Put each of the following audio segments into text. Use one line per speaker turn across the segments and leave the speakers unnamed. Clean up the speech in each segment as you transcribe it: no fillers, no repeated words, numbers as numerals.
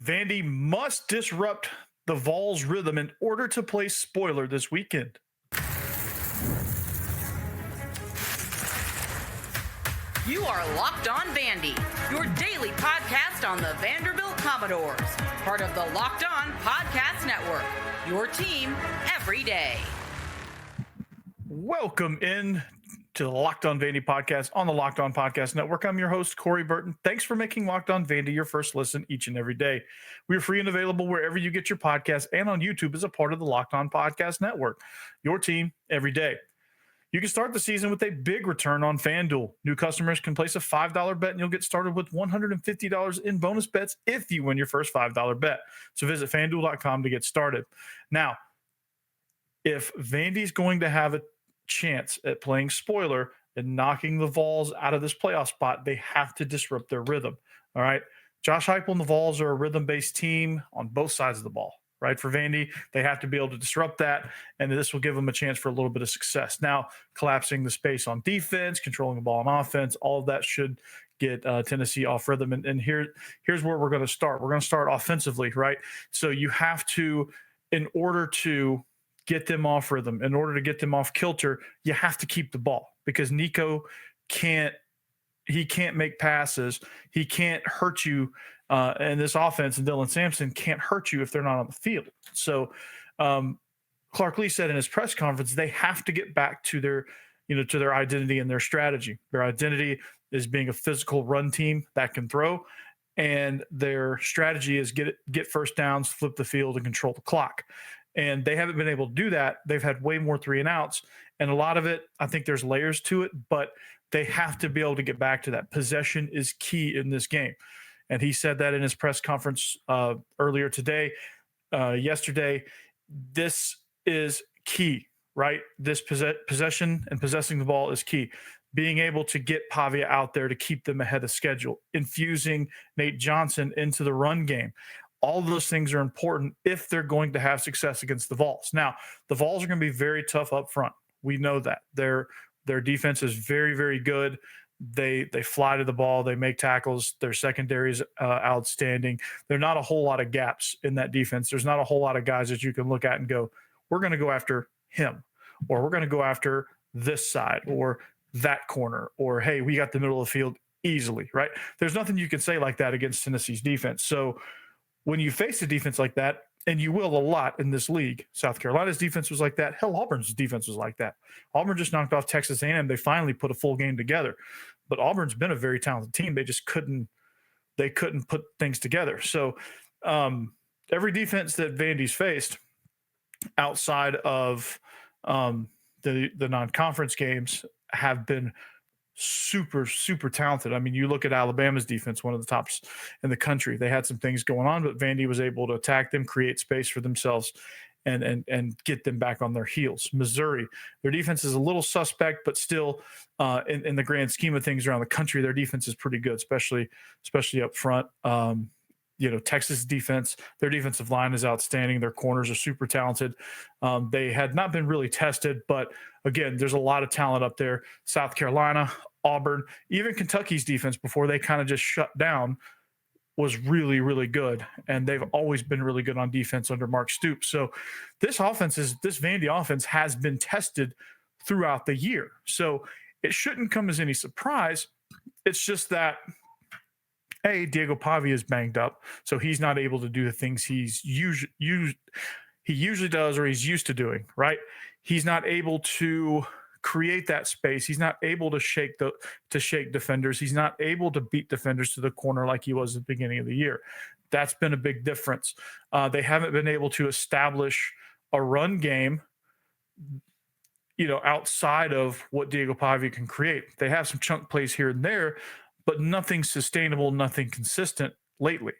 Vandy must disrupt the Vols rhythm in order to play spoiler this weekend.
You are Locked On Vandy, your daily podcast on the Vanderbilt Commodores, part of the Locked On Podcast Network, your team every day.
Welcome in to the Locked On Vandy podcast on the Locked On Podcast Network. I'm your host, Corey Burton. Thanks for making Locked On Vandy your first listen each and every day. We are free and available wherever you get your podcasts and on YouTube as a part of the Locked On Podcast Network, your team every day. You can start the season with a big return on FanDuel. New customers can place a $5 bet and you'll get started with $150 in bonus bets if you win your first $5 bet. So visit FanDuel.com to get started. Now, if Vandy's going to have a chance at playing spoiler and knocking the Vols out of this playoff spot, they have to disrupt their rhythm. All right. Josh Heupel and the Vols are a rhythm-based team on both sides of the ball. Right, for Vandy, they have to be able to disrupt that, and this will give them a chance for a little bit of success. Now, collapsing the space on defense, controlling the ball on offense, all of that should get Tennessee off rhythm. And here's where we're going to start. We're going to start offensively, right? So you have to, in order to get them off rhythm, in order to get them off kilter, you have to keep the ball because Nico can't make passes. He can't hurt you. And this offense and Dylan Sampson can't hurt you if they're not on the field. So Clark Lee said in his press conference, they have to get back to their identity and their strategy. Their identity is being a physical run team that can throw, and their strategy is get first downs, flip the field, and control the clock. And they haven't been able to do that. They've had way more 3 and outs, and a lot of it, I think there's layers to it, but they have to be able to get back to that. Possession is key in this game. And he said that in his press conference earlier today, yesterday. This is key, right? This possession and possessing the ball is key. Being able to get Pavia out there to keep them ahead of schedule, infusing Nate Johnson into the run game. All of those things are important if they're going to have success against the Vols. Now, the Vols are going to be very tough up front. We know that. Their defense is very, very good. They fly to the ball. They make tackles. Their secondary is outstanding. There are not a whole lot of gaps in that defense. There's not a whole lot of guys that you can look at and go, we're going to go after him, or we're going to go after this side or that corner, or, hey, we got the middle of the field easily, right? There's nothing you can say like that against Tennessee's defense. So when you face a defense like that, and you will a lot in this league. South Carolina's defense was like that. Hell, Auburn's defense was like that. Auburn just knocked off Texas A&M. They finally put a full game together. But Auburn's been a very talented team. They just couldn't put things together. So every defense that Vandy's faced outside of the non-conference games have been super, super talented. I mean, you look at Alabama's defense, one of the tops in the country. They had some things going on, but Vandy was able to attack them, create space for themselves, and get them back on their heels. Missouri, their defense is a little suspect, but still, in the grand scheme of things around the country, their defense is pretty good, especially up front. Texas defense, their defensive line is outstanding. Their corners are super talented. They had not been really tested, but again, there's a lot of talent up there. South Carolina, Auburn, even Kentucky's defense before they kind of just shut down was really, really good. And they've always been really good on defense under Mark Stoops. So this Vandy offense has been tested throughout the year. So it shouldn't come as any surprise. It's just that, Diego Pavia is banged up, so he's not able to do the things he usually does or he's used to doing, right? He's not able to create that space. He's not able to shake defenders. He's not able to beat defenders to the corner like he was at the beginning of the year. That's been a big difference. They haven't been able to establish a run game, outside of what Diego Pavia can create. They have some chunk plays here and there, but nothing sustainable, nothing consistent lately.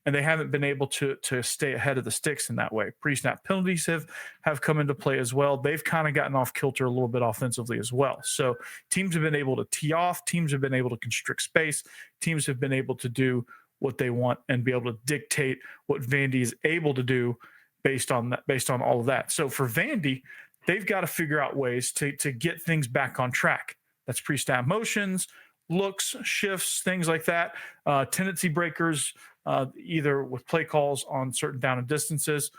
And they haven't been able to stay ahead of the sticks in that way. Pre-snap penalties have come into play as well. They've kind of gotten off kilter a little bit offensively as well. So teams have been able to tee off. Teams have been able to constrict space. Teams have been able to do what they want and be able to dictate what Vandy is able to do based on all of that. So for Vandy, they've got to figure out ways to get things back on track. That's pre-snap motions, looks, shifts, things like that, tendency breakers, either with play calls on certain down and distances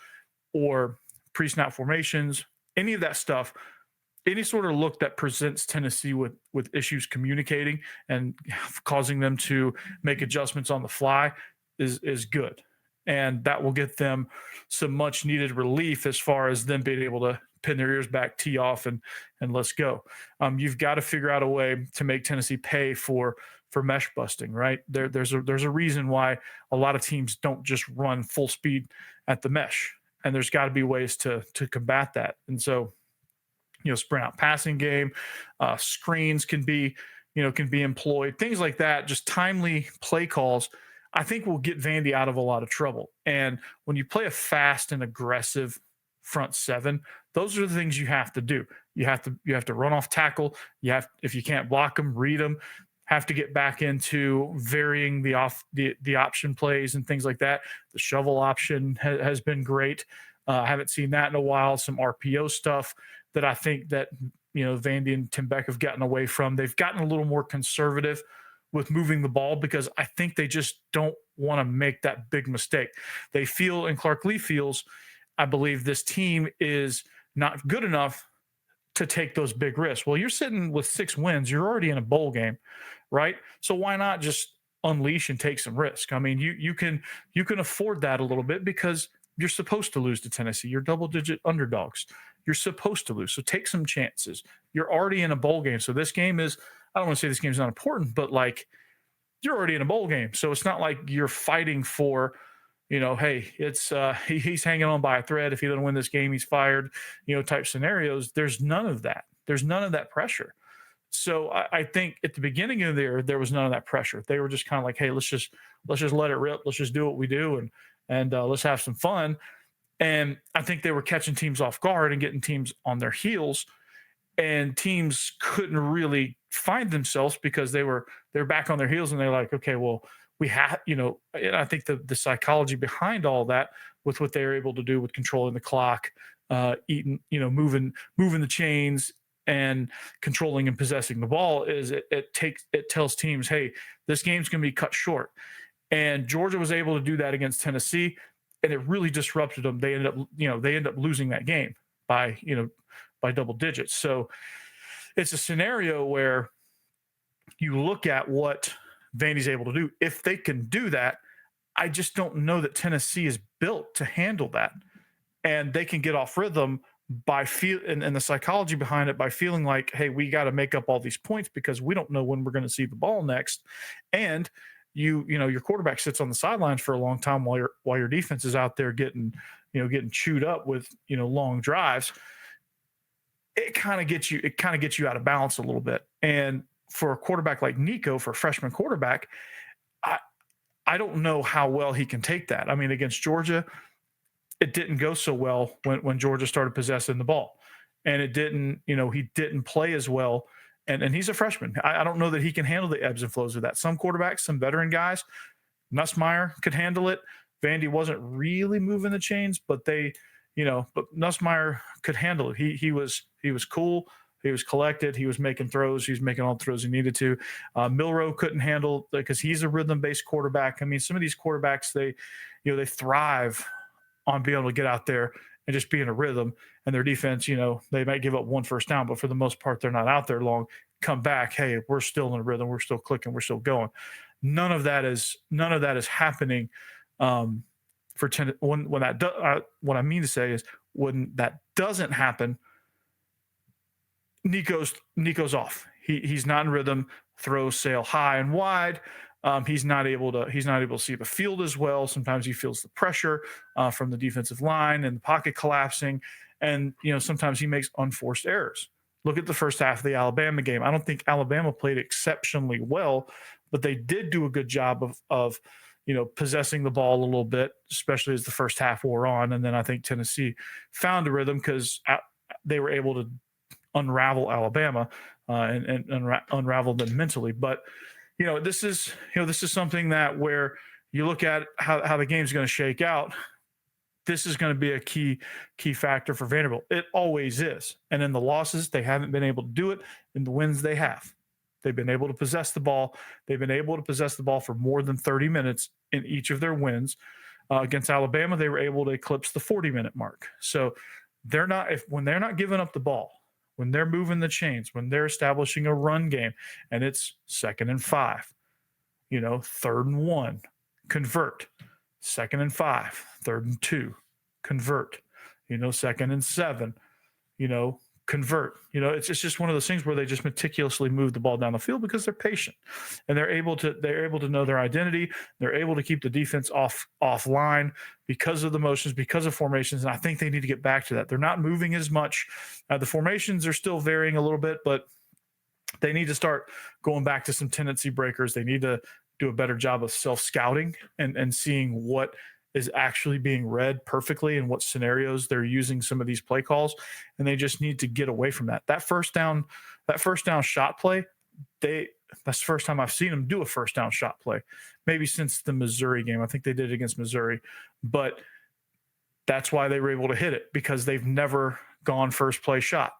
or pre-snap formations, any of that stuff. Any sort of look that presents Tennessee with issues communicating and causing them to make adjustments on the fly is good, and that will get them some much needed relief as far as them being able to pin their ears back, tee off, and let's go. You've got to figure out a way to make Tennessee pay for mesh busting, right? There's a reason why a lot of teams don't just run full speed at the mesh, and there's got to be ways to combat that. And so, sprint out passing game, screens can be employed, things like that. Just timely play calls, I think, will get Vandy out of a lot of trouble. And when you play a fast and aggressive front seven, those are the things you have to do. You have to run off tackle. If you can't block them, read them. Have to get back into varying the option plays and things like that. The shovel option has been great. I haven't seen that in a while. Some RPO stuff that I think that Vandy and Tim Beck have gotten away from. They've gotten a little more conservative with moving the ball because I think they just don't want to make that big mistake. They feel, and Clark Lee feels, I believe this team is not good enough to take those big risks. Well, you're sitting with 6 wins. You're already in a bowl game, right? So why not just unleash and take some risk? I mean, you can afford that a little bit because you're supposed to lose to Tennessee. You're double-digit underdogs. You're supposed to lose. So take some chances. You're already in a bowl game. So this game is, I don't want to say this game's not important, but like, you're already in a bowl game. So it's not like you're fighting for, hey, it's he's hanging on by a thread. If he doesn't win this game, he's fired, type scenarios. There's none of that. There's none of that pressure. So I think at the beginning of the year, there was none of that pressure. They were just kind of like, hey, let's just let it rip. Let's just do what we do and let's have some fun. And I think they were catching teams off guard and getting teams on their heels, and teams couldn't really find themselves because they're back on their heels and they're like, okay, well, we have, and I think the psychology behind all that with what they were able to do with controlling the clock, moving the chains and controlling and possessing the ball is it tells teams, hey, this game's going to be cut short. And Georgia was able to do that against Tennessee, and it really disrupted them. They ended up losing that game by double digits. So it's a scenario where you look at what Vandy's able to do. If they can do that, I just don't know that Tennessee is built to handle that. And they can get off rhythm by and the psychology behind it by feeling like, hey, we got to make up all these points because we don't know when we're going to see the ball next. And your quarterback sits on the sidelines for a long time while your defense is out there getting chewed up with long drives. It kind of gets you out of balance a little bit. And for a quarterback like Nico, for a freshman quarterback, I don't know how well he can take that. I mean, against Georgia, it didn't go so well when Georgia started possessing the ball, and it didn't. He didn't play as well. And he's a freshman. I don't know that he can handle the ebbs and flows of that. Some quarterbacks, some veteran guys, Nussmeier could handle it. Vandy wasn't really moving the chains, but but Nussmeier could handle it. He was cool. He was collected. He was making throws. He was making all the throws he needed to. Milroe couldn't handle because he's a rhythm-based quarterback. I mean, some of these quarterbacks, they thrive on being able to get out there and just be in a rhythm. And their defense, they might give up 1 first down, but for the most part, they're not out there long. Come back, hey, we're still in a rhythm. We're still clicking. We're still going. None of that is happening for what I mean to say is when that doesn't happen, Nico's off. He's not in rhythm. Throws sail high and wide. He's not able to see the field as well. Sometimes he feels the pressure from the defensive line and the pocket collapsing, and sometimes he makes unforced errors. Look at the first half of the Alabama game. I don't think Alabama played exceptionally well, but they did do a good job of possessing the ball a little bit, especially as the first half wore on. And then I think Tennessee found a rhythm because they were able to unravel Alabama and unravel them mentally. But this is something that where you look at how the game's going to shake out. This is going to be a key factor for Vanderbilt. It always is. And in the losses, they haven't been able to do it. In the wins, they have. They've been able to possess the ball. They've been able to possess the ball for more than 30 minutes in each of their wins. Against Alabama, they were able to eclipse the 40-minute mark. So when they're not giving up the ball, when they're moving the chains, when they're establishing a run game, and it's 2nd and 5, 3rd and 1, convert. 2nd and 5, 3rd and 2, convert. 2nd and 7, convert. It's just one of those things where they just meticulously move the ball down the field because they're patient, and they're able to know their identity. They're able to keep the defense offline because of the motions, because of formations. And I think they need to get back to that. They're not moving as much. The formations are still varying a little bit, but they need to start going back to some tendency breakers. They need to do a better job of self-scouting and seeing what is actually being read perfectly and what scenarios they're using some of these play calls. And they just need to get away from that. That first down shot play, that's the first time I've seen them do a first down shot play, maybe since the Missouri game. I think they did it against Missouri, but that's why they were able to hit it, because they've never gone first play shot.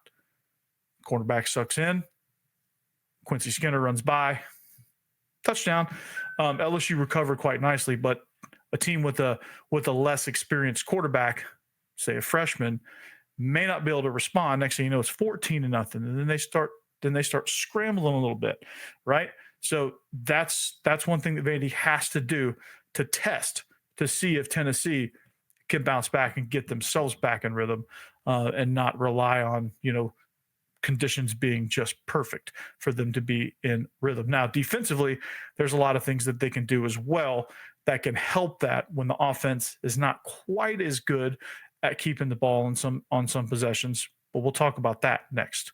Cornerback sucks in, Quincy Skinner runs by, touchdown. LSU recovered quite nicely, but a team with a less experienced quarterback, say a freshman, may not be able to respond. Next thing you know, it's 14-0, and then they start scrambling a little bit, right? So that's one thing that Vandy has to do to test, to see if Tennessee can bounce back and get themselves back in rhythm, and not rely on conditions being just perfect for them to be in rhythm. Now, defensively, there's a lot of things that they can do as well that can help that when the offense is not quite as good at keeping the ball on some possessions. But we'll talk about that next.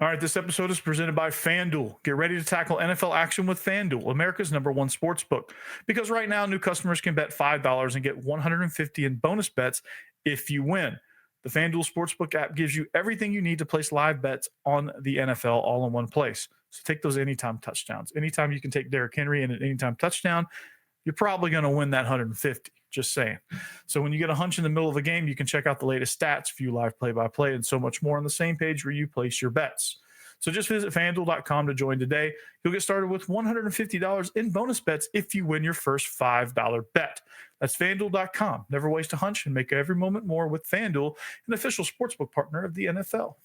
All right, this episode is presented by FanDuel. Get ready to tackle NFL action with FanDuel, America's #1 sports book. Because right now, new customers can bet $5 and get $150 in bonus bets if you win. The FanDuel Sportsbook app gives you everything you need to place live bets on the NFL all in one place. So take those anytime touchdowns. Anytime you can take Derrick Henry in an anytime touchdown, you're probably going to win that 150. Just saying. So when you get a hunch in the middle of a game, you can check out the latest stats, view live play-by-play, and so much more on the same page where you place your bets. So just visit FanDuel.com to join today. You'll get started with $150 in bonus bets if you win your first $5 bet. That's FanDuel.com. Never waste a hunch and make every moment more with FanDuel, an official sportsbook partner of the NFL.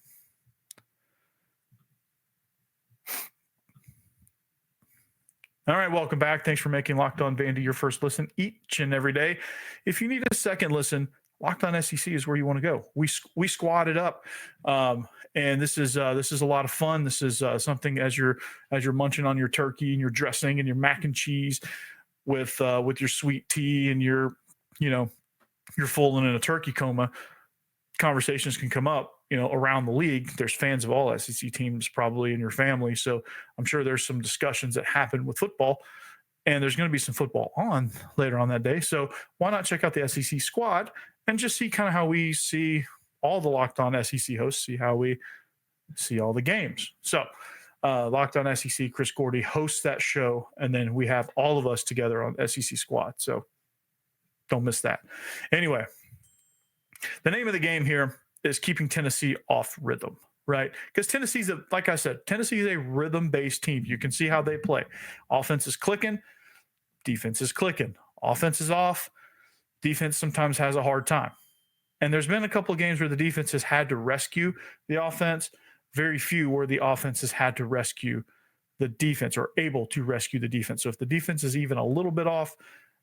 All right, welcome back. Thanks for making Locked On Vandy your first listen each and every day. If you need a second listen, Locked On SEC is where you want to go. We squatted up, and this is a lot of fun. This is something as you're munching on your turkey and your dressing and your mac and cheese with your sweet tea and you're full in a turkey coma. Conversations can come up, around the league. There's fans of all SEC teams probably in your family, so I'm sure there's some discussions that happen with football. And there's going to be some football on later on that day. So why not check out the SEC squad and just see kind of how we see all the Locked On SEC hosts, see how we see all the games. So Locked On SEC, Chris Gordy hosts that show, and then we have all of us together on SEC squad. So don't miss that. Anyway, the name of the game here is keeping Tennessee off rhythm. Right? Because like I said, Tennessee is a rhythm-based team. You can see how they play. Offense is clicking, defense is clicking. Offense is off, defense sometimes has a hard time. And there's been a couple of games where the defense has had to rescue the offense. Very few where the offense has had to rescue the defense or able to rescue the defense. So if the defense is even a little bit off,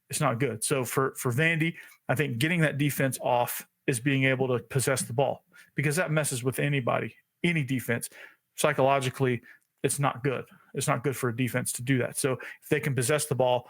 it's not good. So for Vandy, I think getting that defense off is being able to possess the ball, because that messes with anybody. Any defense, psychologically, it's not good. It's not good for a defense to do that. So if they can possess the ball,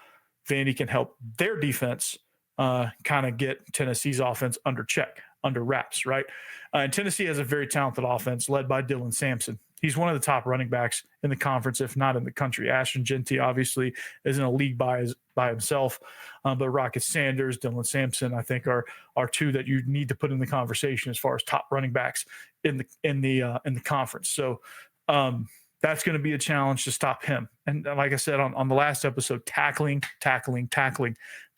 Vandy can help their defense kind of get Tennessee's offense under check, under wraps, right? And Tennessee has a very talented offense led by Dylan Sampson. He's one of the top running backs in the conference, if not in the country. Ashton Genty obviously is in a league by himself, but Rocket Sanders, Dylan Sampson, I think are two that you need to put in the conversation as far as top running backs in the conference. So That's going to be a challenge to stop him. And like I said on the last episode, tackling.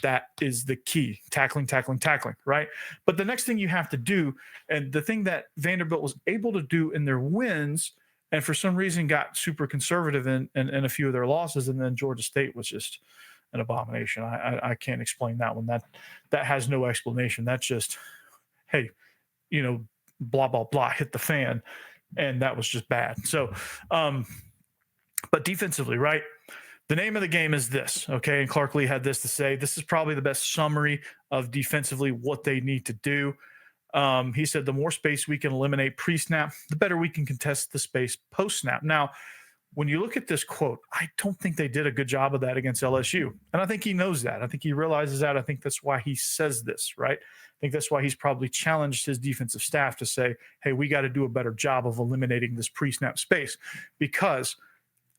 That is the key. Tackling, right? But the next thing you have to do, and the thing that Vanderbilt was able to do in their wins, and for some reason got super conservative in a few of their losses, and then Georgia State was just an abomination. I can't explain that one. That has no explanation. That's just, hey, blah, blah, blah, hit the fan. And that was just bad. So, but defensively, right? The name of the game is this, okay? And Clark Lee had this to say. This is probably the best summary of defensively what they need to do. He said, the more space we can eliminate pre-snap, the better we can contest the space post-snap. Now, when you look at this quote, I don't think they did a good job of that against LSU. And I think he knows that. I think he realizes that. I think that's why he says this, right? I think that's why he's probably challenged his defensive staff to say, hey, we got to do a better job of eliminating this pre-snap space, because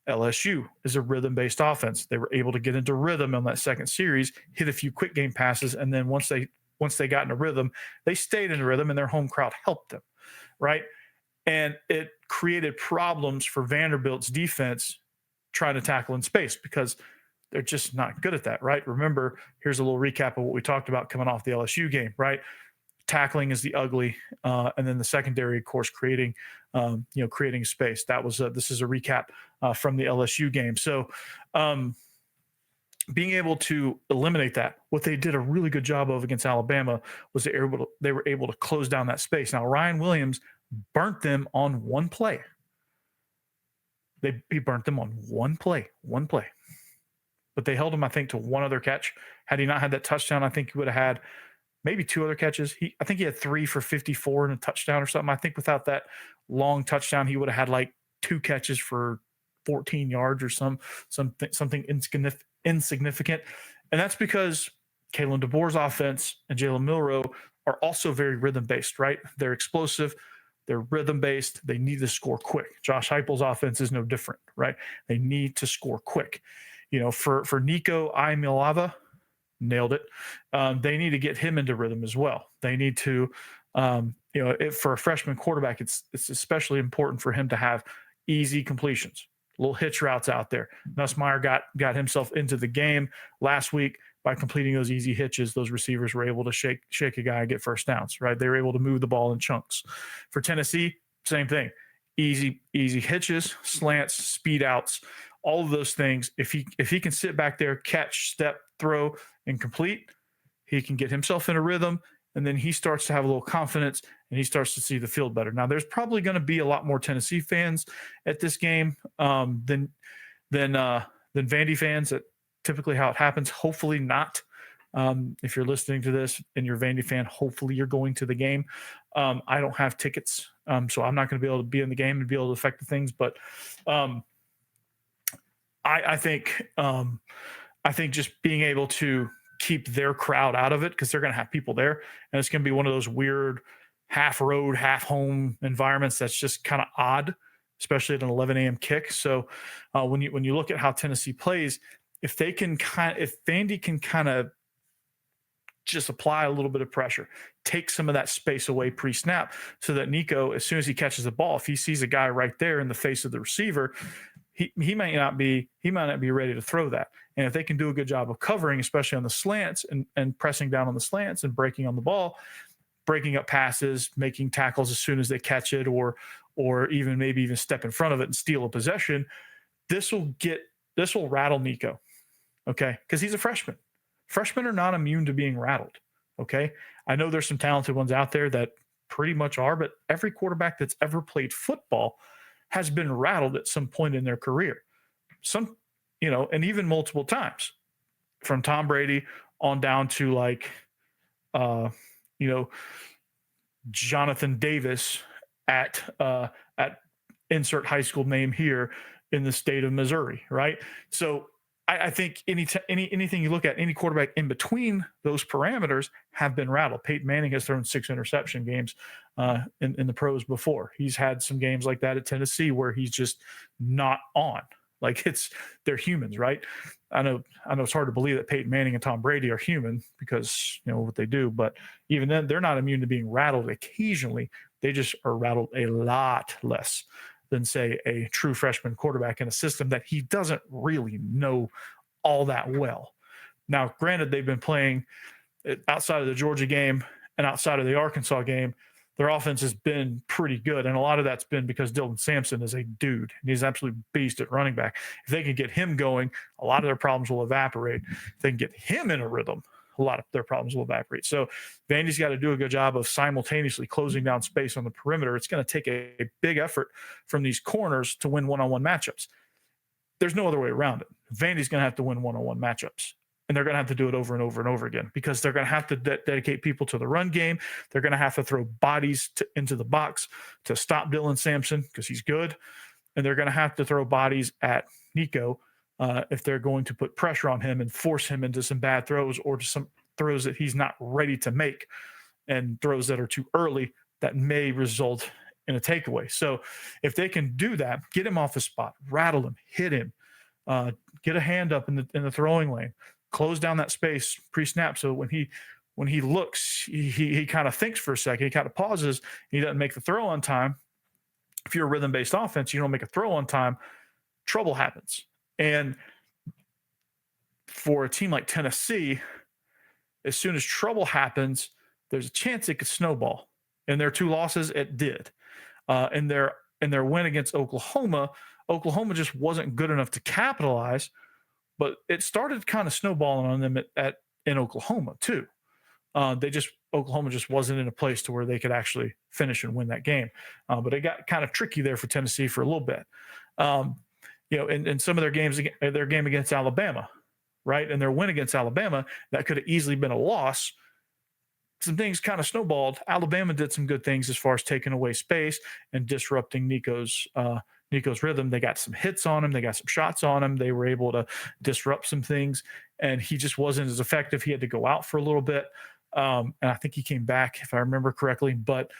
LSU is a rhythm-based offense. They were able to get into rhythm on that second series, hit a few quick game passes, and then once they got into rhythm, they stayed in rhythm, and their home crowd helped them, right? And it created problems for Vanderbilt's defense trying to tackle in space, because they're just not good at that, right? Remember, here's a little recap of what we talked about coming off the LSU game, right? Tackling is the ugly, and then the secondary, of course, creating space. That was this is a recap from the LSU game. So, being able to eliminate that, what they did a really good job of against Alabama was they were able to close down that space. Now, Ryan Williams burnt them on one play. He burnt them on one play. But they held him, I think, to one other catch. Had he not had that touchdown, I think he would have had maybe two other catches. I think he had 3 for 54 and a touchdown or something. I think without that long touchdown, he would have had like 2 catches for 14 yards or something insignificant. And that's because Kalen DeBoer's offense and Jalen Milroe are also very rhythm-based, right? They're explosive. They're rhythm-based. They need to score quick. Josh Heupel's offense is no different, right? They need to score quick. For Nico Imilava, nailed it. They need to get him into rhythm as well. They need to, for a freshman quarterback, it's especially important for him to have easy completions, little hitch routes out there. Nussmeier got himself into the game last week by completing those easy hitches. Those receivers were able to shake a guy and get first downs, right? They were able to move the ball in chunks. For Tennessee, same thing. Easy hitches, slants, speed outs, all of those things. If he can sit back there, catch, step, throw, and complete, he can get himself in a rhythm, and then he starts to have a little confidence, and he starts to see the field better. Now, there's probably going to be a lot more Tennessee fans at this game than Vandy fans. That's typically how it happens. Hopefully not. If you're listening to this and you're a Vandy fan, hopefully you're going to the game. I don't have tickets, so I'm not going to be able to be in the game and be able to affect the things. But I think just being able to keep their crowd out of it, because they're going to have people there, and it's going to be one of those weird half road, half home environments that's just kind of odd, especially at an 11 a.m. kick. So when you look at how Tennessee plays, if Vandy can kind of just apply a little bit of pressure, take some of that space away pre-snap, so that Nico, as soon as he catches the ball, if he sees a guy right there in the face of the receiver, he might not be ready to throw that. And if they can do a good job of covering, especially on the slants and pressing down on the slants and breaking on the ball, breaking up passes, making tackles as soon as they catch it, or even maybe step in front of it and steal a possession, this will rattle Nico. Okay. Because he's a freshman. Freshmen are not immune to being rattled. Okay. I know there's some talented ones out there that pretty much are, but every quarterback that's ever played football has been rattled at some point in their career. And even multiple times, from Tom Brady on down to Jonathan Davis at insert high school name here in the state of Missouri, right? So I think anything you look at, any quarterback in between those parameters have been rattled. Peyton Manning has thrown 6 interception games in the pros before. He's had some games like that at Tennessee where he's just not on. Like, they're humans, right? I know it's hard to believe that Peyton Manning and Tom Brady are human, because what they do, but even then, they're not immune to being rattled occasionally. They just are rattled a lot less than say a true freshman quarterback in a system that he doesn't really know all that well. Now, granted, they've been playing outside of the Georgia game and outside of the Arkansas game. Their offense has been pretty good, and a lot of that's been because Dylan Sampson is a dude. He's an absolute beast at running back. If they can get him going, a lot of their problems will evaporate. If they can get him in a rhythm, a lot of their problems will evaporate. So Vandy's got to do a good job of simultaneously closing down space on the perimeter. It's going to take a big effort from these corners to win one-on-one matchups. There's no other way around it. Vandy's going to have to win one-on-one matchups. And they're going to have to do it over and over and over again because they're going to have to dedicate people to the run game. They're going to have to throw bodies into the box to stop Dylan Sampson because he's good. And they're going to have to throw bodies at Nico if they're going to put pressure on him and force him into some bad throws or to some throws that he's not ready to make and throws that are too early that may result in a takeaway. So if they can do that, get him off the spot, rattle him, hit him, get a hand up in the throwing lane, close down that space pre-snap. So when he looks, he kind of thinks for a second, he kind of pauses, he doesn't make the throw on time. If you're a rhythm-based offense, you don't make a throw on time, trouble happens. And for a team like Tennessee, as soon as trouble happens, there's a chance it could snowball. In their 2 losses, it did. In their win against Oklahoma just wasn't good enough to capitalize. But it started kind of snowballing on them in Oklahoma too. Oklahoma just wasn't in a place to where they could actually finish and win that game. But it got kind of tricky there for Tennessee for a little bit. In some of their games, their game against Alabama, right, and their win against Alabama, that could have easily been a loss. Some things kind of snowballed. Alabama did some good things as far as taking away space and disrupting Nico's rhythm. They got some hits on him. They got some shots on him. They were able to disrupt some things, and he just wasn't as effective. He had to go out for a little bit, and I think he came back, if I remember correctly. But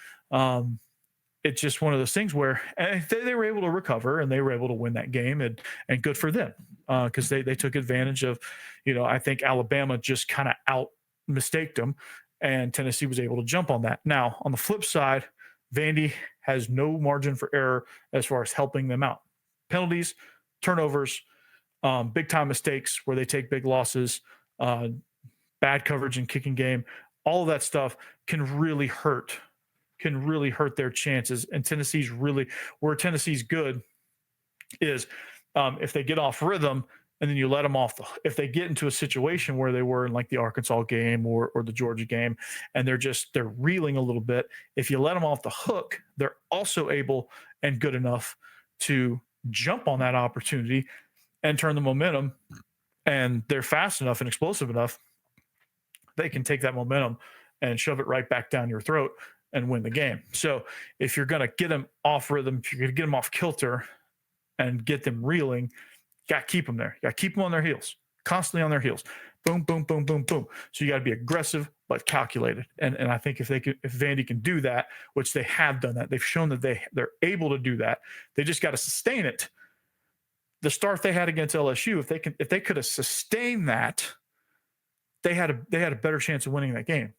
it's just one of those things where they were able to recover, and they were able to win that game, and good for them because they took advantage of, I think Alabama just kind of out-mistaked them, and Tennessee was able to jump on that. Now, on the flip side, Vandy has no margin for error as far as helping them out. Penalties, turnovers, big-time mistakes where they take big losses, bad coverage and kicking game, all of that stuff can really hurt their chances. And where Tennessee's good is if they get off rhythm and then you let them off, if they get into a situation where they were in like the Arkansas game or the Georgia game, and they're reeling a little bit, if you let them off the hook, they're also able and good enough to jump on that opportunity and turn the momentum, and they're fast enough and explosive enough, they can take that momentum and shove it right back down your throat and win the game. So if you're going to get them off rhythm, if you're going to get them off kilter and get them reeling, you got to keep them there. You got to keep them on their heels, constantly on their heels. Boom, boom, boom, boom, boom. So you got to be aggressive but calculated. And I think if Vandy can do that, which they have done that, they've shown that they're able to do that. They just got to sustain it. The start they had against LSU, if they could have sustained that, they had a better chance of winning that game.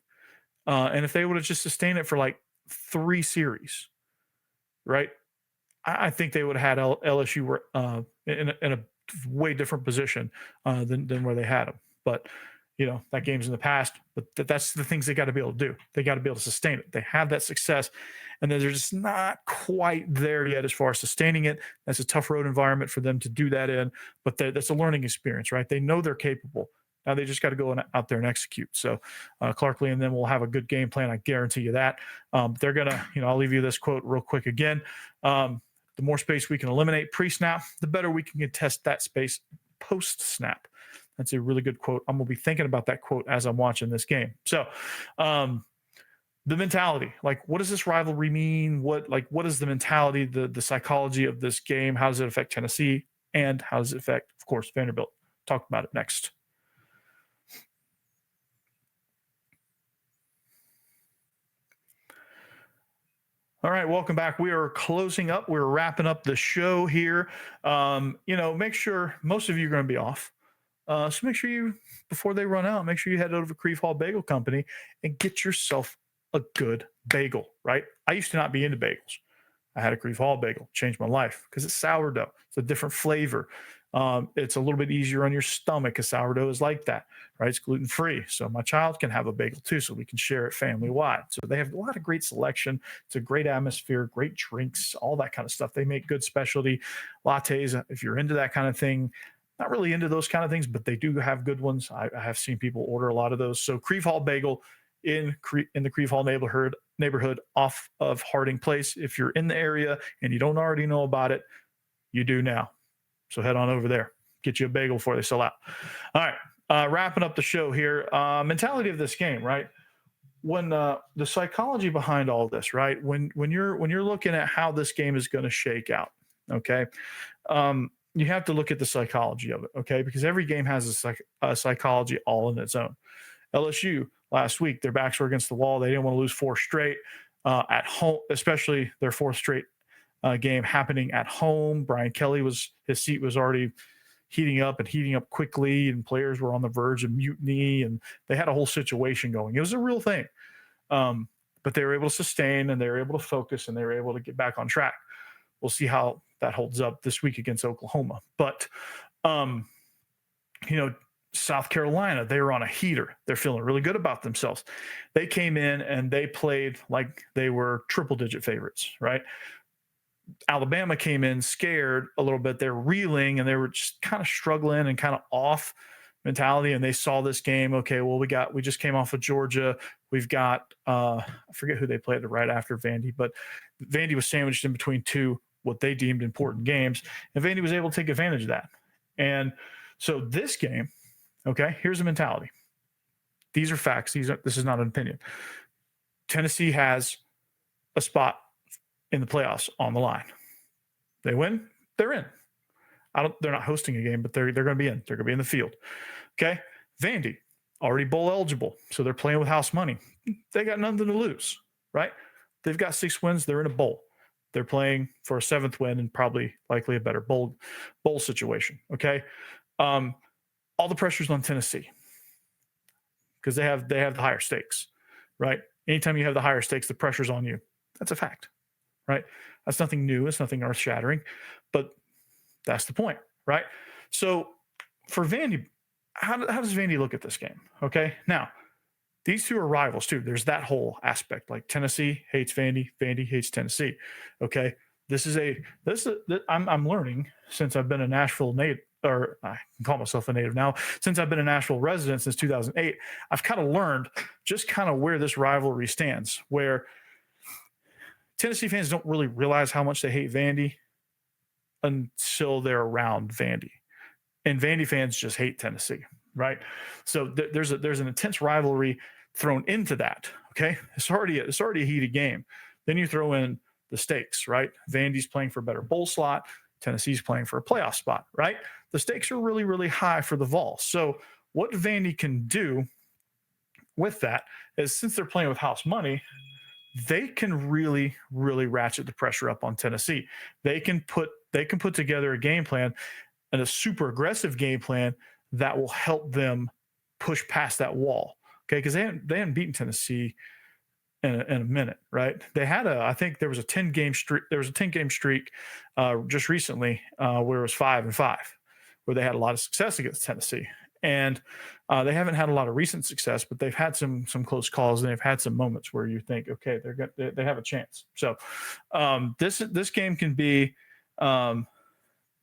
And if they would have just sustained it for like 3 series, right? I think they would have had LSU in a way different position than where they had them. But that game's in the past. But that's the things they got to be able to do. They got to be able to sustain it. They have that success, and they're just not quite there yet as far as sustaining it. That's a tough road environment for them to do that in. But that's a learning experience, right? They know they're capable. Now they just got to go out there and execute. So Clark Lee and them will have a good game plan. I guarantee you that. They're going to, I'll leave you this quote real quick again. The more space we can eliminate pre-snap, the better we can contest that space post-snap. That's a really good quote. I'm going to be thinking about that quote as I'm watching this game. So the mentality, like what does this rivalry mean? What is the mentality, the psychology of this game? How does it affect Tennessee? And how does it affect, of course, Vanderbilt? Talk about it next. All right, welcome back. We are closing up. We're wrapping up the show here. Make sure most of you are going to be off. So make sure before they run out, make sure you head over to Creve Hall Bagel Company and get yourself a good bagel, right? I used to not be into bagels. I had a Grieve Hall bagel, changed my life because it's sourdough. It's a different flavor. It's a little bit easier on your stomach because sourdough is like that, right? It's gluten-free. So my child can have a bagel too, so we can share it family-wide. So they have a lot of great selection. It's a great atmosphere, great drinks, all that kind of stuff. They make good specialty lattes. If you're into that kind of thing, not really into those kind of things, but they do have good ones. I have seen people order a lot of those. So Grieve Hall Bagel in the Grieve Hall neighborhood off of Harding Place. If you're in the area and you don't already know about it, you do now. So head on over there, get you a bagel before they sell out. All right, wrapping up the show here. Mentality of this game, right? When the psychology behind all this, right? When you're looking at how this game is going to shake out, okay? You have to look at the psychology of it, okay? Because every game has a psychology all in its own. LSU last week, their backs were against the wall. They didn't want to lose 4 straight at home, especially their 4th straight game happening at home. Brian Kelly his seat was already heating up quickly, and players were on the verge of mutiny, and they had a whole situation going. It was a real thing. But they were able to sustain, and they were able to focus, and they were able to get back on track. We'll see how that holds up this week against Oklahoma. But, South Carolina, they were on a heater. They're feeling really good about themselves. They came in and they played like they were triple-digit favorites, right? Alabama came in scared a little bit. They're reeling, and they were just kind of struggling and kind of off mentality. And they saw this game. Okay, well, we just came off of Georgia. We've got, I forget who they played right after Vandy, but Vandy was sandwiched in between 2 what they deemed important games, and Vandy was able to take advantage of that. And so this game, okay, here's the mentality. These are facts. This is not an opinion. Tennessee has a spot in the playoffs on the line. They win, they're in. They're not hosting a game, but they're going to be in. They're going to be in the field. Okay, Vandy already bowl eligible, so they're playing with house money. They got nothing to lose, right? They've got 6 wins. They're in a bowl. They're playing for a 7th win and probably likely a better bowl situation. Okay, all the pressure's on Tennessee because they have the higher stakes, right? Anytime you have the higher stakes, the pressure's on you. That's a fact, right? That's nothing new. It's nothing earth-shattering, but that's the point, right? So for Vandy, how does Vandy look at this game? Okay, now these 2 are rivals too. There's that whole aspect. Like Tennessee hates Vandy, Vandy hates Tennessee. Okay, I'm learning since I've been a Nashville native, or I can call myself a native now. Since I've been a Nashville resident since 2008, I've kind of learned just kind of where this rivalry stands. Where Tennessee fans don't really realize how much they hate Vandy until they're around Vandy, and Vandy fans just hate Tennessee, right? So there's an intense rivalry thrown into that. Okay, it's already a heated game. Then you throw in the stakes, right? Vandy's playing for a better bowl slot. Tennessee's playing for a playoff spot, right? The stakes are really, really high for the Vols. So what Vandy can do with that is, since they're playing with house money, they can really, really ratchet the pressure up on Tennessee. They can put together a game plan, and a super aggressive game plan that will help them push past that wall. Okay, because they hadn't beaten Tennessee in a minute, right? They had I think there was a 10-game streak. There was a 10-game streak just recently where it was 5-5, where they had a lot of success against Tennessee. And they haven't had a lot of recent success, but they've had some close calls, and they've had some moments where you think, okay, they have a chance. So this game can be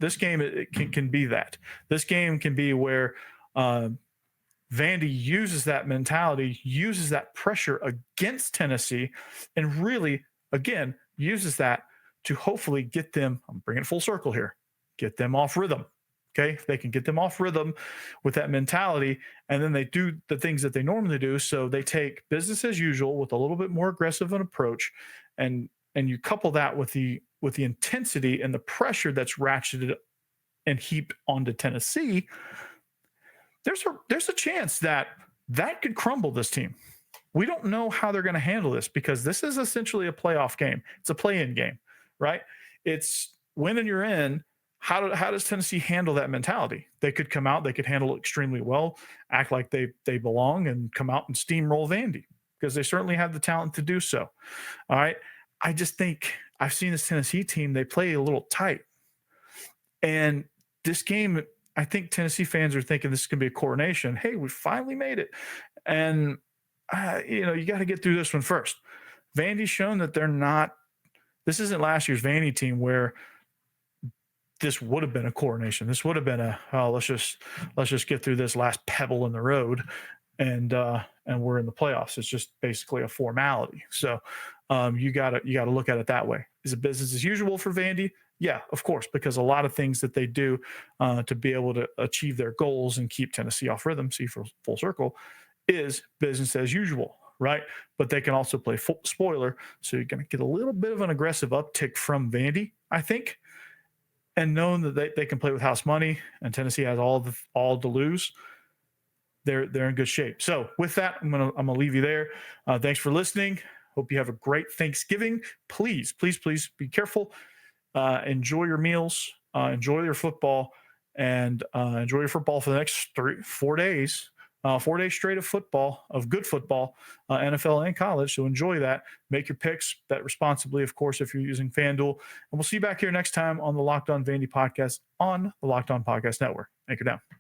this game can be that. This game can be where Vandy uses that mentality, uses that pressure against Tennessee, and really, again, uses that to hopefully get them, I'm bringing it full circle here, get them off rhythm. Okay, if they can get them off rhythm with that mentality, and then they do the things that they normally do, so they take business as usual with a little bit more aggressive an approach, and you couple that with the intensity and the pressure that's ratcheted and heaped onto Tennessee, there's a chance that could crumble this team. We don't know how they're going to handle this, because this is essentially a playoff game. It's a play-in game, right? It's win and you're in. How does Tennessee handle that mentality? They could come out, they could handle it extremely well, act like they belong, and come out and steamroll Vandy, because they certainly have the talent to do so. All right. I just think I've seen this Tennessee team, they play a little tight. And this game, I think Tennessee fans are thinking this is going to be a coronation. Hey, we finally made it. And, you got to get through this one first. Vandy's shown that they're not, this isn't last year's Vandy team where this would have been a coronation. This would have been let's just get through this last pebble in the road, and we're in the playoffs. It's just basically a formality. So you gotta look at it that way. Is it business as usual for Vandy? Yeah, of course, because a lot of things that they do to be able to achieve their goals and keep Tennessee off rhythm, see for full circle, is business as usual, right? But they can also play spoiler, so you're going to get a little bit of an aggressive uptick from Vandy, I think. And knowing that they can play with house money and Tennessee has all to lose, they're in good shape. So with that, I'm gonna leave you there. Thanks for listening. Hope you have a great Thanksgiving. Please be careful. Enjoy your meals. Enjoy your football, and enjoy your football for the next 4 days. 4 days straight of football, of good football, NFL and college. So enjoy that. Make your picks, bet responsibly, of course, if you're using FanDuel. And we'll see you back here next time on the Locked On Vandy podcast on the Locked On Podcast Network. Anchor down.